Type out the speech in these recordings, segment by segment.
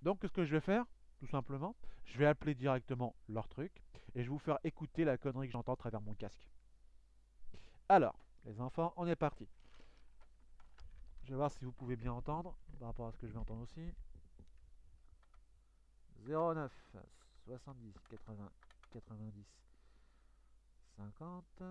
Donc, ce que je vais faire, tout simplement, je vais appeler directement leur truc et je vais vous faire écouter la connerie que j'entends à travers mon casque. Alors, les enfants, on est parti. Je vais voir si vous pouvez bien entendre par rapport à ce que je vais entendre aussi. 09 70 80 90 50.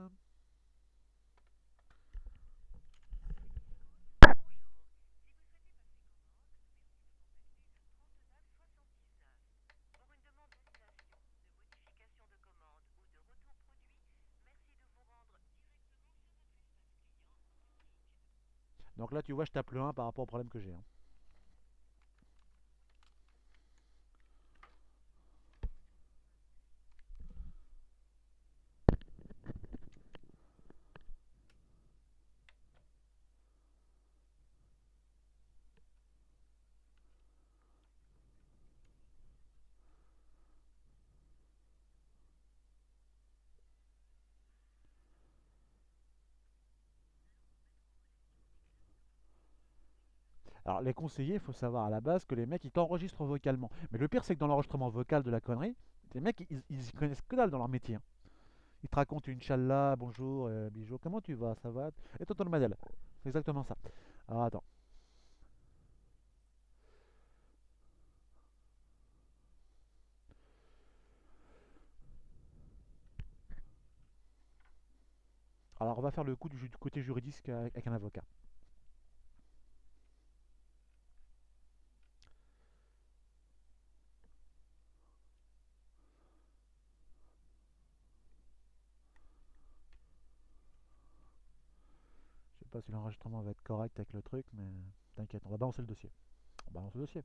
Donc là, tu vois, je tape le 1 par rapport au problème que j'ai, hein. Alors, les conseillers, il faut savoir à la base que les mecs, ils t'enregistrent vocalement. Mais le pire, c'est que dans l'enregistrement vocal de la connerie, les mecs, ils y connaissent que dalle dans leur métier, hein. Ils te racontent une challa, bonjour, bijou, comment tu vas, ça va? Et tonton le Madel. C'est exactement ça. Alors, attends. Alors, on va faire le coup du côté juridique avec un avocat. Je sais pas si l'enregistrement va être correct avec le truc, mais t'inquiète, on va balancer le dossier. On balance le dossier.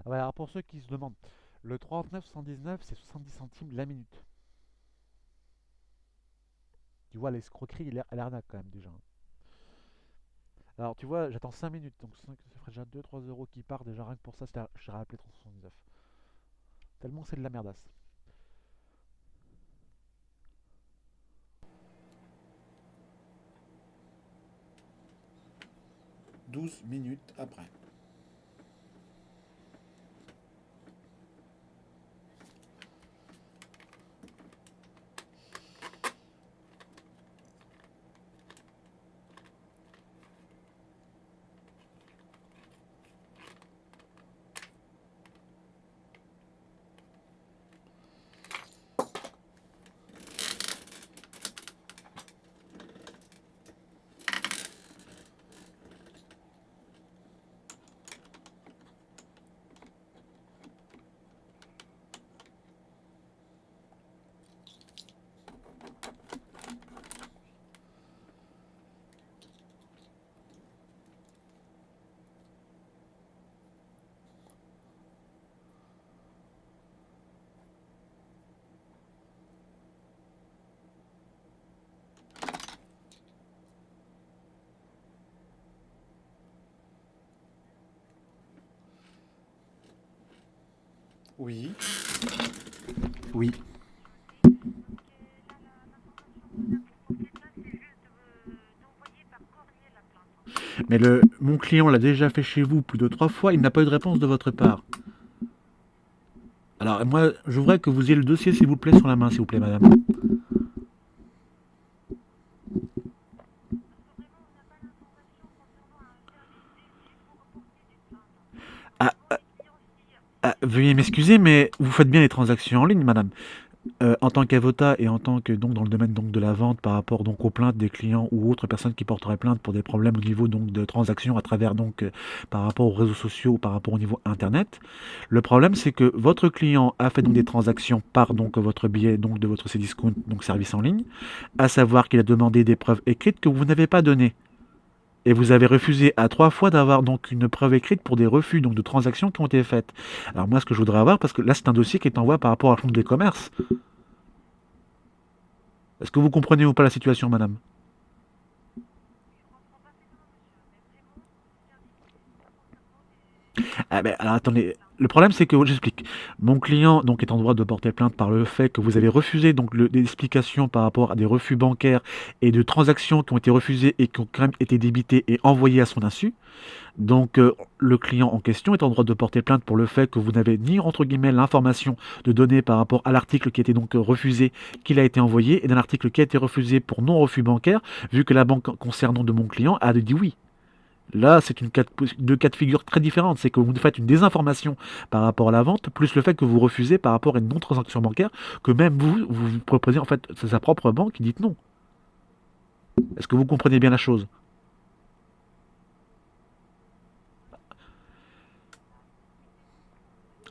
Ouais, alors pour ceux qui se demandent, le 39,79 c'est 70 centimes la minute. Tu vois l'escroquerie et l'arnaque quand même déjà. Alors tu vois, j'attends 5 minutes, donc ça ferait déjà 2-3 € qui partent déjà rien que pour ça, je serais appelé 379. Tellement c'est de la merdasse. 12 minutes après. Oui. Oui. Mais mon client l'a déjà fait chez vous plus de 3 fois, il n'a pas eu de réponse de votre part. Alors moi, je voudrais que vous ayez le dossier s'il vous plaît sur la main, s'il vous plaît, madame. Ah, veuillez m'excuser, mais vous faites bien les transactions en ligne, madame. En tant qu'avocat et en tant que donc dans le domaine donc de la vente par rapport donc aux plaintes des clients ou autres personnes qui porteraient plainte pour des problèmes au niveau donc de transactions à travers donc par rapport aux réseaux sociaux ou par rapport au niveau internet. Le problème c'est que votre client a fait donc des transactions par donc votre billet donc de votre Cdiscount donc service en ligne, à savoir qu'il a demandé des preuves écrites que vous n'avez pas données. Et vous avez refusé à 3 fois d'avoir donc une preuve écrite pour des refus donc de transactions qui ont été faites. Alors moi ce que je voudrais avoir, parce que là c'est un dossier qui est envoyé par rapport à la Chambre des commerces. Est-ce que vous comprenez ou pas la situation, madame? Ah ben, alors attendez, le problème c'est que, j'explique, mon client donc est en droit de porter plainte par le fait que vous avez refusé donc des explications par rapport à des refus bancaires et de transactions qui ont été refusées et qui ont quand même été débitées et envoyées à son insu. Donc le client en question est en droit de porter plainte pour le fait que vous n'avez ni entre guillemets l'information de donner par rapport à l'article qui a été donc refusé, qu'il a été envoyé, et d'un article qui a été refusé pour non-refus bancaire, vu que la banque concernant de mon client a dit oui. Là, c'est deux cas de figure très différentes. C'est que vous faites une désinformation par rapport à la vente, plus le fait que vous refusez par rapport à une non-transaction bancaire, que même vous proposez en fait, c'est sa propre banque qui dit non. Est-ce que vous comprenez bien la chose?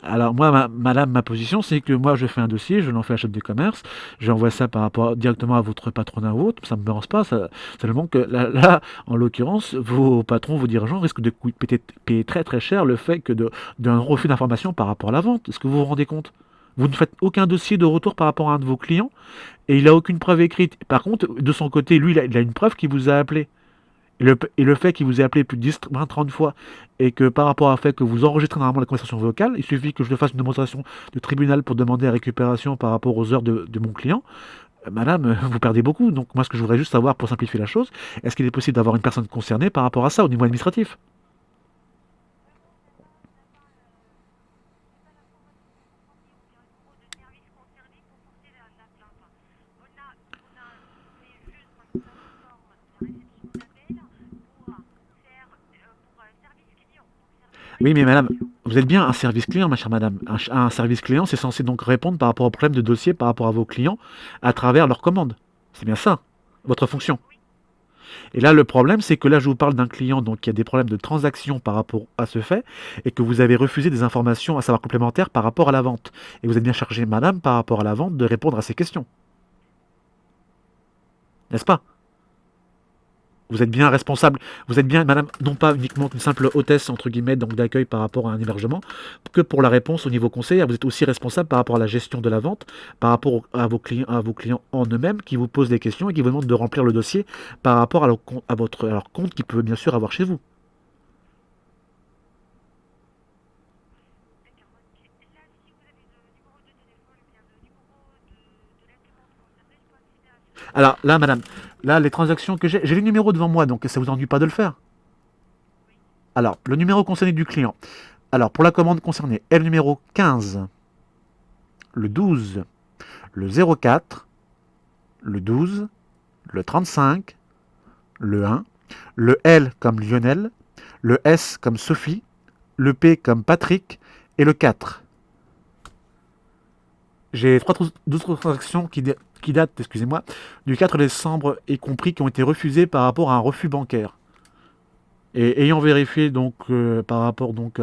Alors moi, madame, ma position, c'est que moi, je fais un dossier, je l'envoie à la Chambre des commerces, j'envoie ça par rapport directement à votre patronat ou autre, ça ne me dérange pas, ça, seulement que là, en l'occurrence, vos patrons, vos dirigeants risquent de peut-être payer très très cher le fait que d'un refus d'information par rapport à la vente. Est-ce que vous vous rendez compte? Vous ne faites aucun dossier de retour par rapport à un de vos clients et il n'a aucune preuve écrite. Par contre, de son côté, lui, il a une preuve qui vous a appelé. Et le fait qu'il vous ait appelé plus de 10, 20, 30 fois, et que par rapport au fait que vous enregistrez normalement la conversation vocale, il suffit que je fasse une démonstration de tribunal pour demander la récupération par rapport aux heures de mon client. Madame, vous perdez beaucoup. Donc moi, ce que je voudrais juste savoir pour simplifier la chose, est-ce qu'il est possible d'avoir une personne concernée par rapport à ça au niveau administratif? Oui, mais madame, vous êtes bien un service client, ma chère madame. Un service client, c'est censé donc répondre par rapport aux problèmes de dossier, par rapport à vos clients, à travers leurs commandes. C'est bien ça, votre fonction. Et là, le problème, c'est que là, je vous parle d'un client donc, qui a des problèmes de transaction par rapport à ce fait, et que vous avez refusé des informations, à savoir complémentaires, par rapport à la vente. Et vous êtes bien chargé, madame, par rapport à la vente, de répondre à ces questions. N'est-ce pas? Vous êtes bien responsable, vous êtes bien, madame, non pas uniquement une simple hôtesse, entre guillemets, donc d'accueil par rapport à un hébergement, que pour la réponse au niveau conseil, vous êtes aussi responsable par rapport à la gestion de la vente, par rapport à vos clients en eux-mêmes, qui vous posent des questions et qui vous demandent de remplir le dossier par rapport à leur compte qu'ils peuvent bien sûr avoir chez vous. Alors là, madame, là, les transactions que j'ai le numéro devant moi, donc ça vous ennuie pas de le faire. Alors, le numéro concerné du client. Alors, pour la commande concernée, est le numéro 15, le 12, le 04, le 12, le 35, le 1, le L comme Lionel, le S comme Sophie, le P comme Patrick et le 4. J'ai d'autres transactions qui datent, excusez-moi, du 4 décembre et compris qui ont été refusées par rapport à un refus bancaire. Et ayant vérifié donc par rapport donc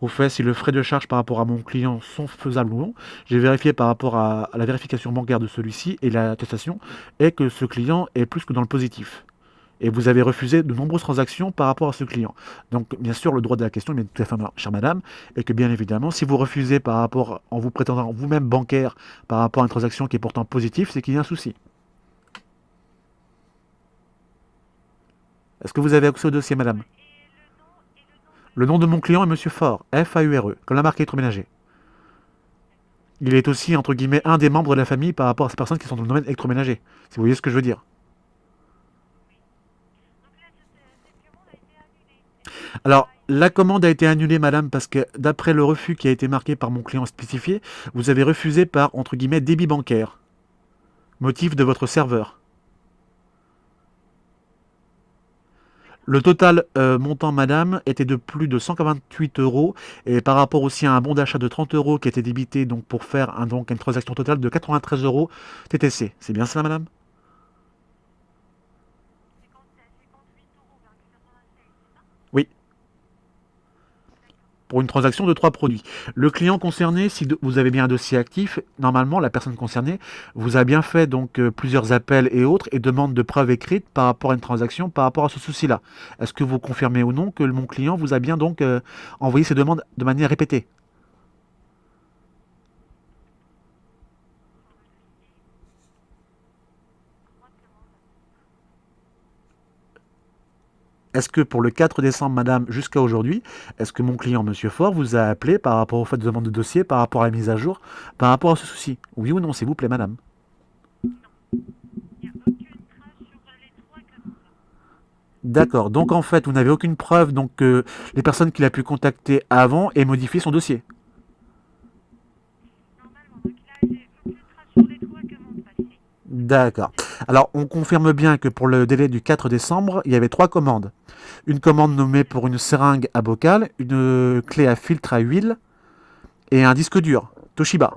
au fait si le frais de charge par rapport à mon client sont faisables ou non, j'ai vérifié par rapport à la vérification bancaire de celui-ci et l'attestation est que ce client est plus que dans le positif. Et vous avez refusé de nombreuses transactions par rapport à ce client. Donc, bien sûr, le droit de la question, mais tout à fait, chère madame, est que bien évidemment, si vous refusez par rapport, en vous prétendant vous-même bancaire, par rapport à une transaction qui est pourtant positive, c'est qu'il y a un souci. Est-ce que vous avez accès au dossier, madame? Le nom de mon client est Monsieur Faure, Faure, comme la marque électroménager. Il est aussi, entre guillemets, un des membres de la famille par rapport à ces personnes qui sont dans le domaine électroménager. Si vous voyez ce que je veux dire. Alors, la commande a été annulée, madame, parce que d'après le refus qui a été marqué par mon client spécifié, vous avez refusé par, entre guillemets, débit bancaire, motif de votre serveur. Le total montant, madame, était de plus de 148 euros. Et par rapport aussi à un bon d'achat de 30 euros qui était débité donc, pour faire donc, une transaction totale de 93 euros TTC. C'est bien cela, madame? Oui, pour une transaction de 3 produits. Le client concerné, si vous avez bien un dossier actif, normalement, la personne concernée vous a bien fait donc plusieurs appels et autres et demande de preuves écrites par rapport à une transaction, par rapport à ce souci-là. Est-ce que vous confirmez ou non que mon client vous a bien donc envoyé ces demandes de manière répétée? Est-ce que pour le 4 décembre, madame, jusqu'à aujourd'hui, est-ce que mon client, monsieur Fort, vous a appelé par rapport au fait de demande de dossier, par rapport à la mise à jour, par rapport à ce souci? Oui ou non, s'il vous plaît, madame? D'accord. Donc en fait, vous n'avez aucune preuve donc que les personnes qu'il a pu contacter avant aient modifié son dossier. D'accord. Alors, on confirme bien que pour le délai du 4 décembre, il y avait 3 commandes. Une commande nommée pour une seringue à bocal, une clé à filtre à huile et un disque dur Toshiba.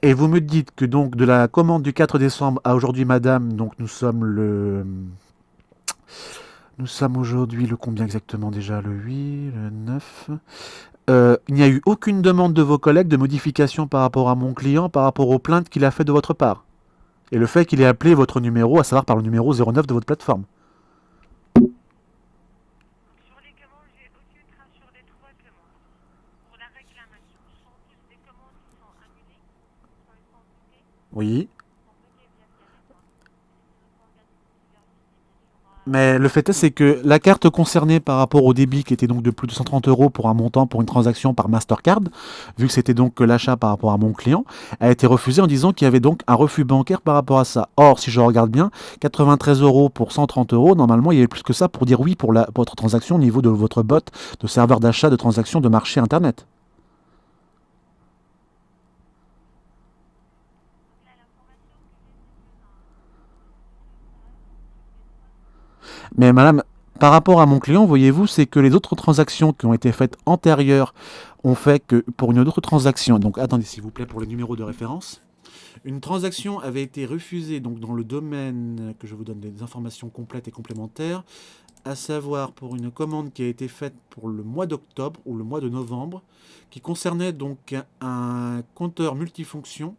Et vous me dites que donc de la commande du 4 décembre à aujourd'hui, madame, donc nous sommes aujourd'hui le combien exactement déjà? Le 8, le 9. Il n'y a eu aucune demande de vos collègues de modification par rapport à mon client, par rapport aux plaintes qu'il a fait de votre part. Et le fait qu'il ait appelé votre numéro, à savoir par le numéro 09 de votre plateforme. Oui. Mais le fait est, c'est que la carte concernée par rapport au débit, qui était donc de plus de 130 euros pour un montant pour une transaction par Mastercard, vu que c'était donc que l'achat par rapport à mon client, a été refusée en disant qu'il y avait donc un refus bancaire par rapport à ça. Or, si je regarde bien, 93 euros pour 130 euros, normalement, il y avait plus que ça pour dire oui pour votre transaction au niveau de votre bot de serveur d'achat de transactions de marché Internet. Mais madame, par rapport à mon client, voyez-vous, c'est que les autres transactions qui ont été faites antérieures ont fait que pour une autre transaction, donc attendez s'il vous plaît pour le numéro de référence, une transaction avait été refusée donc dans le domaine que je vous donne des informations complètes et complémentaires, à savoir pour une commande qui a été faite pour le mois d'octobre ou le mois de novembre, qui concernait donc un compteur multifonction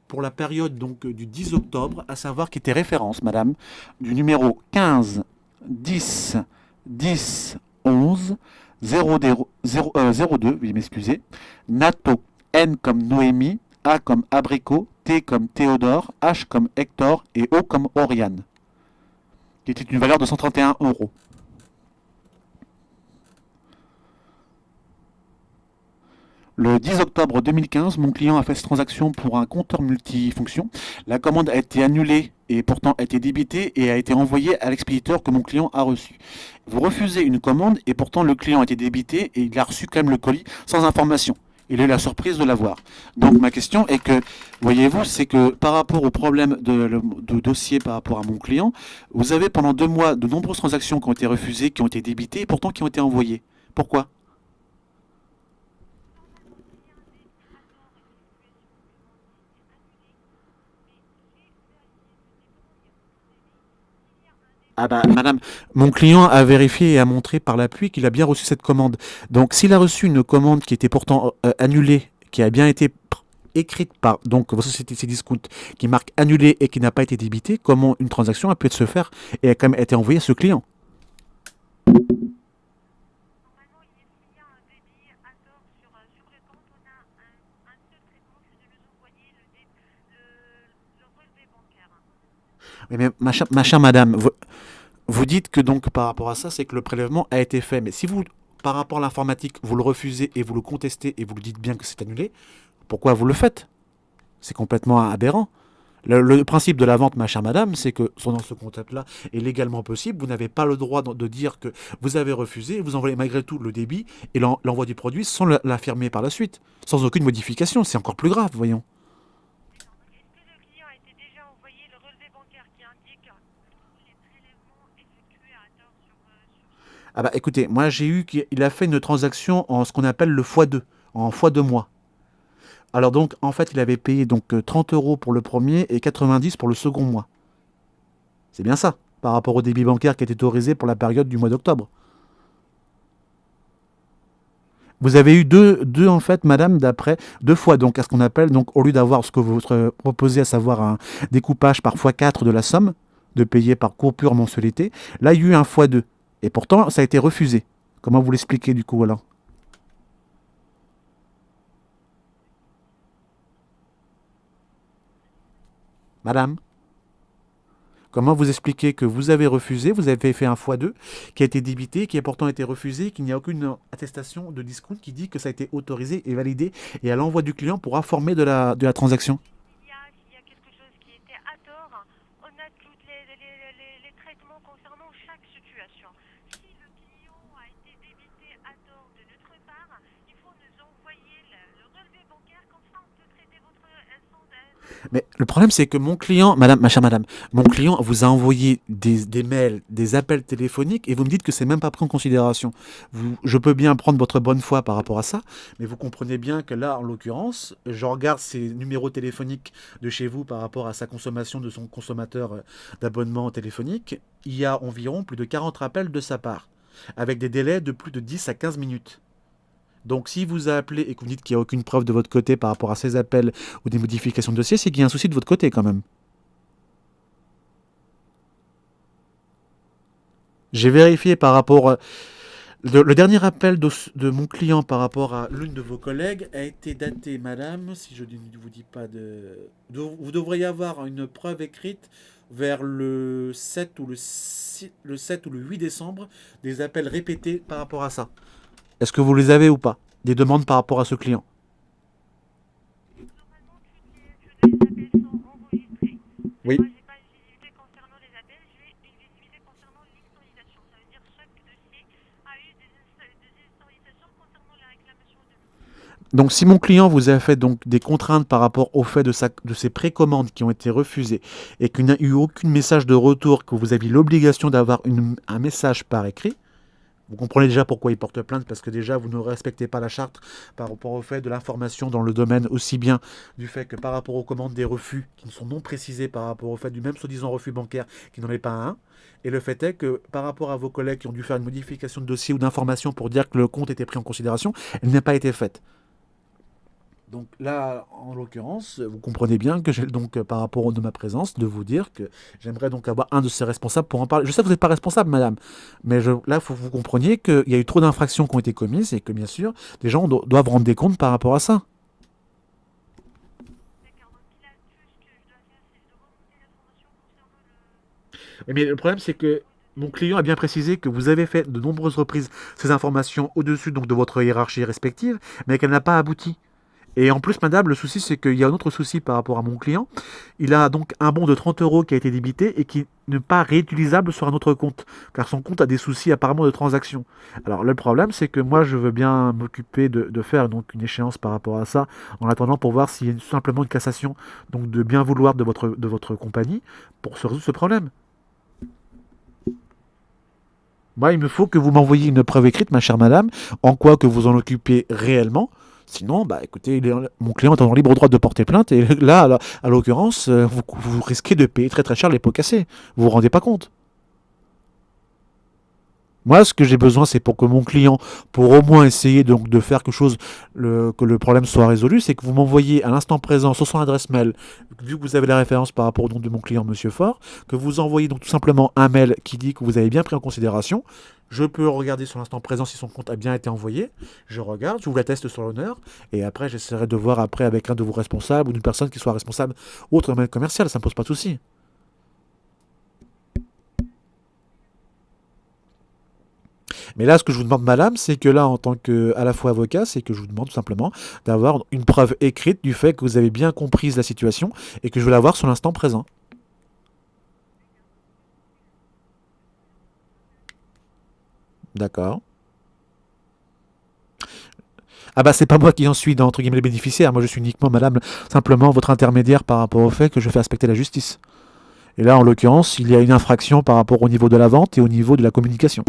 pour la période donc du 10 octobre, à savoir qui était référence, madame, du numéro 15 10 10 11 02, oui, m'excusez, NATO, N comme Noémie, A comme Abricot, T comme Théodore, H comme Hector et O comme Oriane, qui était une valeur de 131 euros. Le 10 octobre 2015, mon client a fait cette transaction pour un compteur multifonction. La commande a été annulée et pourtant a été débitée et a été envoyée à l'expéditeur que mon client a reçu. Vous refusez une commande et pourtant le client a été débité et il a reçu quand même le colis sans information. Il a eu la surprise de l'avoir. Donc ma question est que, voyez-vous, c'est que par rapport au problème de dossier par rapport à mon client, vous avez pendant 2 mois de nombreuses transactions qui ont été refusées, qui ont été débitées et pourtant qui ont été envoyées. Pourquoi? Ah bah, madame, mon client a vérifié et a montré par l'appui qu'il a bien reçu cette commande. Donc, s'il a reçu une commande qui était pourtant annulée, qui a bien été écrite par donc votre société Cdiscount, qui marque annulée et qui n'a pas été débitée, comment une transaction a pu se faire et a quand même été envoyée à ce client? Mais ma chère madame, vous dites que donc par rapport à ça, c'est que le prélèvement a été fait. Mais si vous, par rapport à l'informatique, vous le refusez et vous le contestez et vous le dites bien que c'est annulé, pourquoi vous le faites? C'est complètement aberrant. Le principe de la vente, ma chère madame, c'est que dans ce concept-là est légalement possible. Vous n'avez pas le droit de dire que vous avez refusé, vous envoyez malgré tout le débit et l'envoi du produit sans l'affirmer par la suite, sans aucune modification. C'est encore plus grave, voyons. Ah bah écoutez, moi j'ai eu qu'il a fait une transaction en ce qu'on appelle le x2, en x2 mois. Alors donc en fait il avait payé donc 30 euros pour le premier et 90 pour le second mois. C'est bien ça, par rapport au débit bancaire qui était autorisé pour la période du mois d'octobre. Vous avez eu deux en fait, madame, d'après, deux fois, donc à ce qu'on appelle, donc au lieu d'avoir ce que vous proposez, à savoir un découpage par x4 de la somme, de payer par coupure mensualité, là il y a eu un x2. Et pourtant, ça a été refusé. Comment vous l'expliquez du coup alors? Madame? Comment vous expliquez que vous avez refusé, vous avez fait un x2 qui a été débité, qui a pourtant été refusé, qu'il n'y a aucune attestation de discount qui dit que ça a été autorisé et validé et à l'envoi du client pour informer de la transaction? S'il y a quelque chose qui était à tort, on a tous les traitements concernant chaque situation. Si le client a été débité à tort de notre part, il faut nous envoyer le relevé bancaire, comme ça on peut traiter votre instant. Mais le problème, c'est que mon client, madame, ma chère madame, mon client vous a envoyé des mails, des appels téléphoniques et vous me dites que c'est même pas pris en considération. Je peux bien prendre votre bonne foi par rapport à ça, mais vous comprenez bien que là, en l'occurrence, je regarde ces numéros téléphoniques de chez vous par rapport à sa consommation de son consommateur d'abonnement téléphonique. Il y a environ plus de 40 appels de sa part, avec des délais de plus de 10 à 15 minutes. Donc, si vous a appelé et que vous dites qu'il n'y a aucune preuve de votre côté par rapport à ces appels ou des modifications de dossier, c'est qu'il y a un souci de votre côté quand même. J'ai vérifié par rapport. Le dernier appel de mon client par rapport à l'une de vos collègues a été daté, madame, si je ne vous dis pas vous devriez avoir une preuve écrite vers le 7 ou le 7 ou le 8 décembre des appels répétés par rapport à ça. Est-ce que vous les avez ou pas? Des demandes par rapport à ce client? Normalement, tous les appels sont enregistrés. Mais Oui. moi, j'ai pas une visibilité concernant les appels, j'ai une visibilité concernant l'installation. Ça veut dire que chaque dossier a eu des installations concernant la réclamation de l'eau. Donc, si mon client vous a fait donc des contraintes par rapport au fait de ses précommandes qui ont été refusées et qu'il n'a eu aucun message de retour, que vous aviez l'obligation d'avoir un message par écrit, vous comprenez déjà pourquoi il porte plainte, parce que déjà vous ne respectez pas la charte par rapport au fait de l'information dans le domaine, aussi bien du fait que par rapport aux commandes des refus qui ne sont non précisés par rapport au fait du même soi-disant refus bancaire qui n'en est pas un. Et le fait est que par rapport à vos collègues qui ont dû faire une modification de dossier ou d'information pour dire que le compte était pris en considération, elle n'a pas été faite. Donc là, en l'occurrence, vous comprenez bien que j'ai donc, par rapport de ma présence, de vous dire que j'aimerais donc avoir un de ces responsables pour en parler. Je sais que vous n'êtes pas responsable, madame, mais là, il faut que vous compreniez qu'il y a eu trop d'infractions qui ont été commises et que, bien sûr, les gens doivent rendre des comptes par rapport à ça. D'accord, donc là, tout ce que je dois faire, c'est de remonter l'information concernant Mais le problème, c'est le que dépôt de mon paiement. client a bien précisé que vous avez fait de nombreuses reprises ces informations au-dessus donc de votre hiérarchie respective, mais qu'elle n'a pas abouti. Et en plus, madame, le souci, c'est qu'il y a un autre souci par rapport à mon client. Il a donc un bon de 30 euros qui a été débité et qui n'est pas réutilisable sur un autre compte, car son compte a des soucis apparemment de transaction. Alors, le problème, c'est que moi, je veux bien m'occuper de faire donc une échéance par rapport à ça, en attendant pour voir s'il y a simplement une cassation donc de bien vouloir de votre compagnie pour se résoudre ce problème. Moi, il me faut que vous m'envoyiez une preuve écrite, ma chère madame, en quoi que vous en occupez réellement. Sinon, bah écoutez, mon client est en libre droit de porter plainte et là, à l'occurrence, vous risquez de payer très très cher les pots cassés. Vous vous rendez pas compte? Moi, ce que j'ai besoin, c'est pour que mon client, pour au moins essayer donc de faire quelque chose, que le problème soit résolu, c'est que vous m'envoyez à l'instant présent sur son adresse mail, vu que vous avez la référence par rapport au nom de mon client, Monsieur Fort, que vous envoyez donc tout simplement un mail qui dit que vous avez bien pris en considération. Je peux regarder sur l'instant présent si son compte a bien été envoyé. Je regarde, je vous l'atteste sur l'honneur, et après j'essaierai de voir après avec un de vos responsables ou d'une personne qui soit responsable autre domaine commercial, ça ne me pose pas de souci. Mais là, ce que je vous demande, madame, c'est que là, en tant que à la fois avocat, c'est que je vous demande tout simplement d'avoir une preuve écrite du fait que vous avez bien compris la situation et que je veux l'avoir sur l'instant présent. D'accord. Ah bah c'est pas moi qui en suis entre guillemets les bénéficiaires, moi je suis uniquement madame simplement votre intermédiaire par rapport au fait que je fais respecter la justice. Et là en l'occurrence il y a une infraction par rapport au niveau de la vente et au niveau de la communication.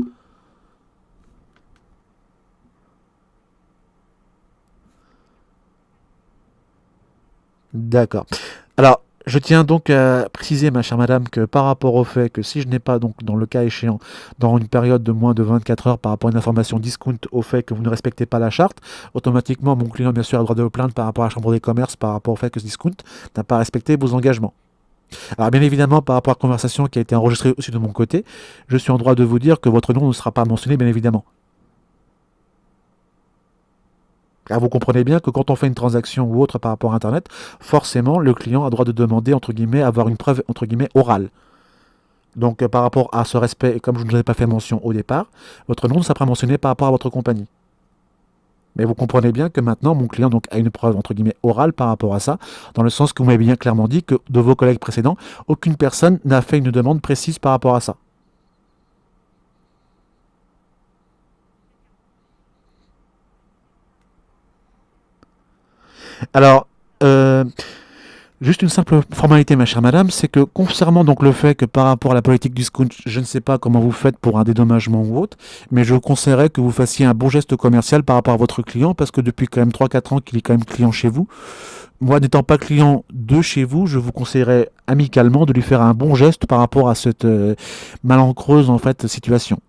D'accord. Alors, je tiens donc à préciser, ma chère madame, que par rapport au fait que si je n'ai pas, donc, dans le cas échéant, dans une période de moins de 24 heures par rapport à une information discount au fait que vous ne respectez pas la charte, automatiquement, mon client, bien sûr, a le droit de vous plaindre par rapport à la Chambre des commerces, par rapport au fait que ce discount n'a pas respecté vos engagements. Alors, bien évidemment, par rapport à la conversation qui a été enregistrée aussi de mon côté, je suis en droit de vous dire que votre nom ne sera pas mentionné, bien évidemment. Car vous comprenez bien que quand on fait une transaction ou autre par rapport à Internet, forcément, le client a droit de demander, entre guillemets, avoir une preuve, entre guillemets, orale. Donc, par rapport à ce respect, et comme je ne vous avais pas fait mention au départ, votre nom ne sera pas mentionné par rapport à votre compagnie. Mais vous comprenez bien que maintenant, mon client donc, a une preuve, entre guillemets, orale par rapport à ça, dans le sens que vous m'avez bien clairement dit que de vos collègues précédents, aucune personne n'a fait une demande précise par rapport à ça. Alors, euh, juste une simple formalité, ma chère madame, c'est que concernant donc le fait que par rapport à la politique du discount, je ne sais pas comment vous faites pour un dédommagement ou autre, mais je vous conseillerais que vous fassiez un bon geste commercial par rapport à votre client, parce que depuis quand même 3 4 ans qu'il est quand même client chez vous, moi n'étant pas client de chez vous, je vous conseillerais amicalement de lui faire un bon geste par rapport à cette malencontreuse en fait situation.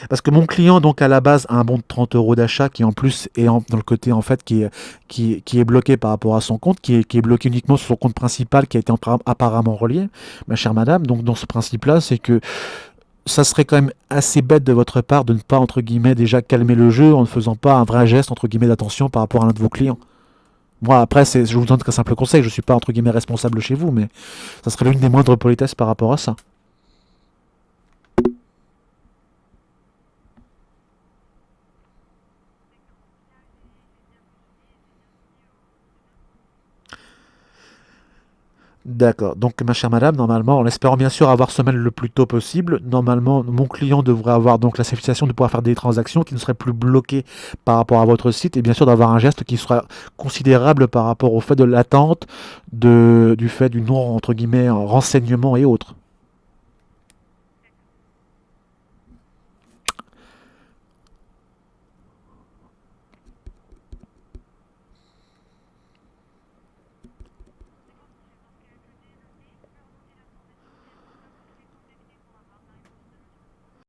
Parce que mon client, donc à la base, a un bon de 30 euros d'achat qui en plus est dans le côté en fait qui est bloqué par rapport à son compte, qui est bloqué uniquement sur son compte principal qui a été apparemment relié, ma chère madame. Donc dans ce principe-là, c'est que ça serait quand même assez bête de votre part de ne pas, entre guillemets, déjà calmer le jeu en ne faisant pas un vrai geste, entre guillemets, d'attention par rapport à l'un de vos clients. Moi, après, je vous donne qu'un simple conseil, je ne suis pas, entre guillemets, responsable chez vous, mais ça serait l'une des moindres politesses par rapport à ça. D'accord. Donc, ma chère madame, normalement, en espérant bien sûr avoir ce mail le plus tôt possible, normalement, mon client devrait avoir donc la satisfaction de pouvoir faire des transactions qui ne seraient plus bloquées par rapport à votre site et bien sûr d'avoir un geste qui sera considérable par rapport au fait de l'attente, du fait du non, entre guillemets, renseignement et autres.